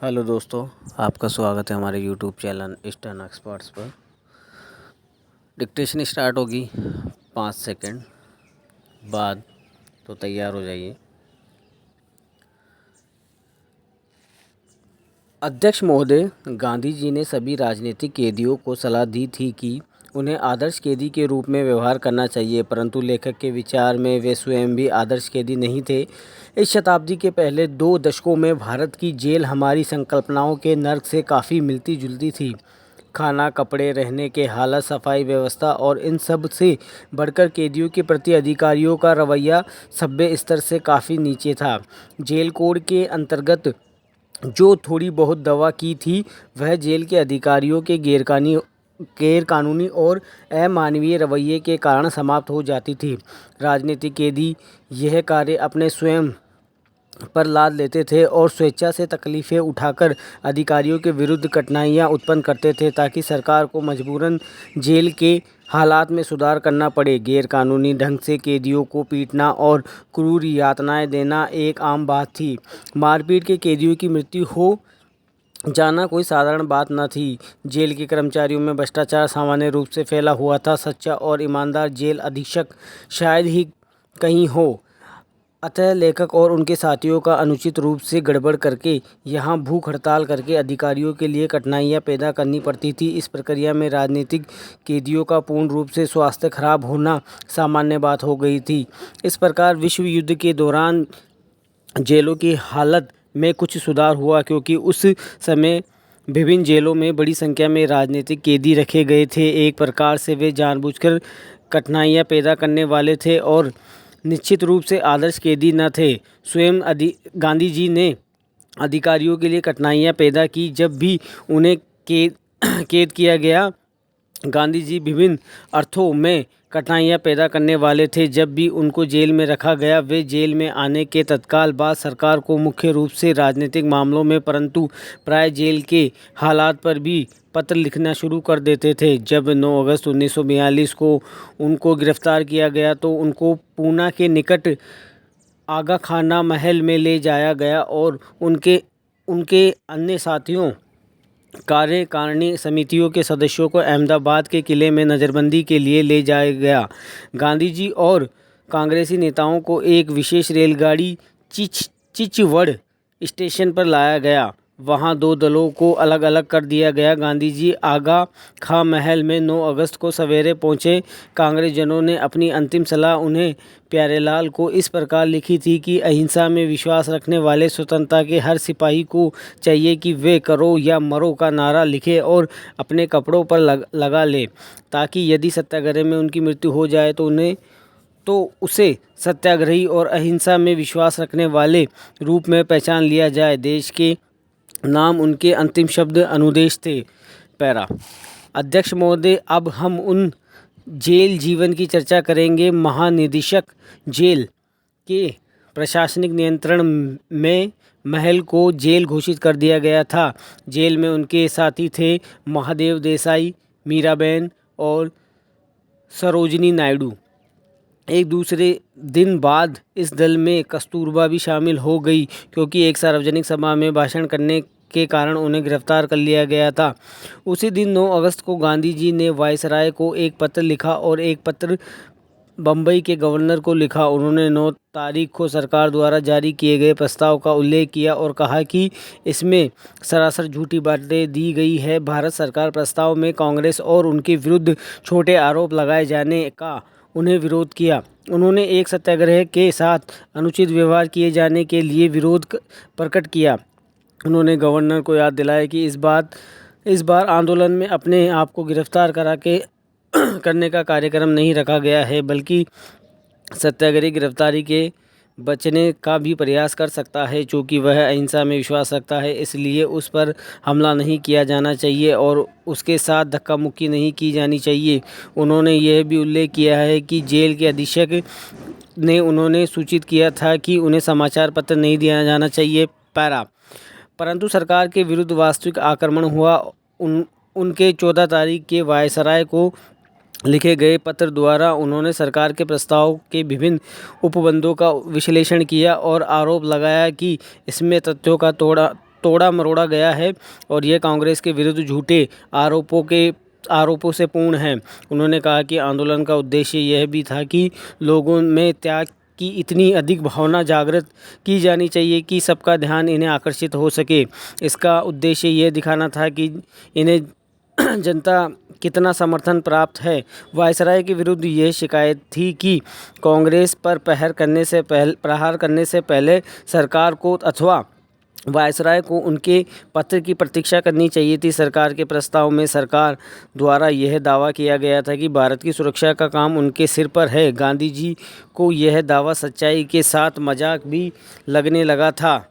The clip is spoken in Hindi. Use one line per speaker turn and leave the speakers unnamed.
हेलो दोस्तों, आपका स्वागत है हमारे यूट्यूब चैनल ईस्टर्न एक्सपर्ट्स पर। डिक्टेशन स्टार्ट होगी 5 सेकंड बाद, तो तैयार हो जाइए। अध्यक्ष महोदय, गांधी जी ने सभी राजनीतिक कैदियों को सलाह दी थी कि उन्हें आदर्श कैदी के रूप में व्यवहार करना चाहिए, परंतु लेखक के विचार में वे स्वयं भी आदर्श कैदी नहीं थे। इस शताब्दी के पहले 2 दशकों में भारत की जेल हमारी संकल्पनाओं के नर्क से काफ़ी मिलती जुलती थी। खाना, कपड़े, रहने के हालत, सफाई व्यवस्था और इन सब से बढ़कर कैदियों के प्रति अधिकारियों का रवैया सभ्य स्तर से काफ़ी नीचे था। जेल कोड के अंतर्गत जो थोड़ी बहुत दवा की थी, वह जेल के अधिकारियों के गैरकानूनी और अमानवीय रवैये के कारण समाप्त हो जाती थी। राजनीतिक कैदी यह कार्य अपने स्वयं पर लाद लेते थे और स्वेच्छा से तकलीफ़ें उठाकर अधिकारियों के विरुद्ध कठिनाइयाँ उत्पन्न करते थे, ताकि सरकार को मजबूरन जेल के हालात में सुधार करना पड़े। गैरकानूनी ढंग से कैदियों को पीटना और क्रूर यातनाएं देना एक आम बात थी। मारपीट के कैदियों की मृत्यु हो जाना कोई साधारण बात न थी। जेल के कर्मचारियों में भ्रष्टाचार सामान्य रूप से फैला हुआ था। सच्चा और ईमानदार जेल अधीक्षक शायद ही कहीं हो। अतः लेखक और उनके साथियों का अनुचित रूप से गड़बड़ करके यहाँ भूख हड़ताल करके अधिकारियों के लिए कठिनाइयाँ पैदा करनी पड़ती थी। इस प्रक्रिया में राजनीतिक कैदियों का पूर्ण रूप से स्वास्थ्य खराब होना सामान्य बात हो गई थी। इस प्रकार विश्व युद्ध के दौरान जेलों की हालत में कुछ सुधार हुआ, क्योंकि उस समय विभिन्न जेलों में बड़ी संख्या में राजनीतिक कैदी रखे गए थे। एक प्रकार से वे जानबूझकर कठिनाइयाँ पैदा करने वाले थे और निश्चित रूप से आदर्श कैदी न थे। स्वयं गांधी जी ने अधिकारियों के लिए कठिनाइयाँ पैदा की। जब भी उन्हें कैद किया गया, गांधी जी विभिन्न अर्थों में कठिनाइयाँ पैदा करने वाले थे। जब भी उनको जेल में रखा गया, वे जेल में आने के तत्काल बाद सरकार को मुख्य रूप से राजनीतिक मामलों में, परंतु प्राय जेल के हालात पर भी पत्र लिखना शुरू कर देते थे। जब 9 अगस्त 1942 को उनको गिरफ्तार किया गया, तो उनको पूना के निकट आगा खाना महल में ले जाया गया और उनके अन्य साथियों, कार्यकारिणी समितियों के सदस्यों को अहमदाबाद के किले में नज़रबंदी के लिए ले जाया गया। गांधी जी और कांग्रेसी नेताओं को एक विशेष रेलगाड़ी चिचवड़ स्टेशन पर लाया गया। वहां 2 दलों को अलग अलग कर दिया गया। गांधी जी आगा खां महल में 9 अगस्त को सवेरे पहुंचे। कांग्रेसजनों ने अपनी अंतिम सलाह उन्हें प्यारेलाल को इस प्रकार लिखी थी कि अहिंसा में विश्वास रखने वाले स्वतंत्रता के हर सिपाही को चाहिए कि वे करो या मरो का नारा लिखे और अपने कपड़ों पर लगा ले, ताकि यदि सत्याग्रह में उनकी मृत्यु हो जाए तो उसे सत्याग्रही और अहिंसा में विश्वास रखने वाले रूप में पहचान लिया जाए। देश के नाम उनके अंतिम शब्द अनुदेश थे। पैरा। अध्यक्ष महोदय, अब हम उन जेल जीवन की चर्चा करेंगे। महानिदेशक जेल के प्रशासनिक नियंत्रण में महल को जेल घोषित कर दिया गया था। जेल में उनके साथी थे महादेव देसाई, मीराबेन और सरोजिनी नायडू। एक दूसरे दिन बाद इस दल में कस्तूरबा भी शामिल हो गई, क्योंकि एक सार्वजनिक सभा में भाषण करने के कारण उन्हें गिरफ्तार कर लिया गया था। उसी दिन 9 अगस्त को गांधी जी ने वायसराय को एक पत्र लिखा और एक पत्र बम्बई के गवर्नर को लिखा। उन्होंने 9 तारीख को सरकार द्वारा जारी किए गए प्रस्ताव का उल्लेख किया और कहा कि इसमें सरासर झूठी बातें दी गई है। भारत सरकार प्रस्ताव में कांग्रेस और उनके विरुद्ध छोटे आरोप लगाए जाने का उन्हें विरोध किया। उन्होंने एक सत्याग्रह के साथ अनुचित व्यवहार किए जाने के लिए विरोध प्रकट किया। उन्होंने गवर्नर को याद दिलाया कि इस बार आंदोलन में अपने आप को गिरफ्तार करने का कार्यक्रम नहीं रखा गया है, बल्कि सत्याग्रही गिरफ्तारी के बचने का भी प्रयास कर सकता है। चूँकि वह अहिंसा में विश्वास रखता है, इसलिए उस पर हमला नहीं किया जाना चाहिए और उसके साथ धक्का मुक्की नहीं की जानी चाहिए। उन्होंने यह भी उल्लेख किया है कि जेल के अधीक्षक ने उन्होंने सूचित किया था कि उन्हें समाचार पत्र नहीं दिया जाना चाहिए। पैरा। परंतु सरकार के विरुद्ध वास्तविक आक्रमण हुआ। उनके 14 तारीख के वायसराय को लिखे गए पत्र द्वारा उन्होंने सरकार के प्रस्ताव के विभिन्न उपबंधों का विश्लेषण किया और आरोप लगाया कि इसमें तथ्यों का तोड़ा मरोड़ा गया है और ये कांग्रेस के विरुद्ध झूठे आरोपों से पूर्ण है। उन्होंने कहा कि आंदोलन का उद्देश्य यह भी था कि लोगों में त्याग की इतनी अधिक भावना जागृत की जानी चाहिए कि सबका ध्यान इन्हें आकर्षित हो सके। इसका उद्देश्य यह दिखाना था कि इन्हें जनता कितना समर्थन प्राप्त है। वायसराय के विरुद्ध यह शिकायत थी कि कांग्रेस पर प्रहार करने से पहले सरकार को अथवा वायसराय को उनके पत्र की प्रतीक्षा करनी चाहिए थी। सरकार के प्रस्ताव में सरकार द्वारा यह दावा किया गया था कि भारत की सुरक्षा का काम उनके सिर पर है। गांधी जी को यह दावा सच्चाई के साथ मजाक भी लगने लगा था।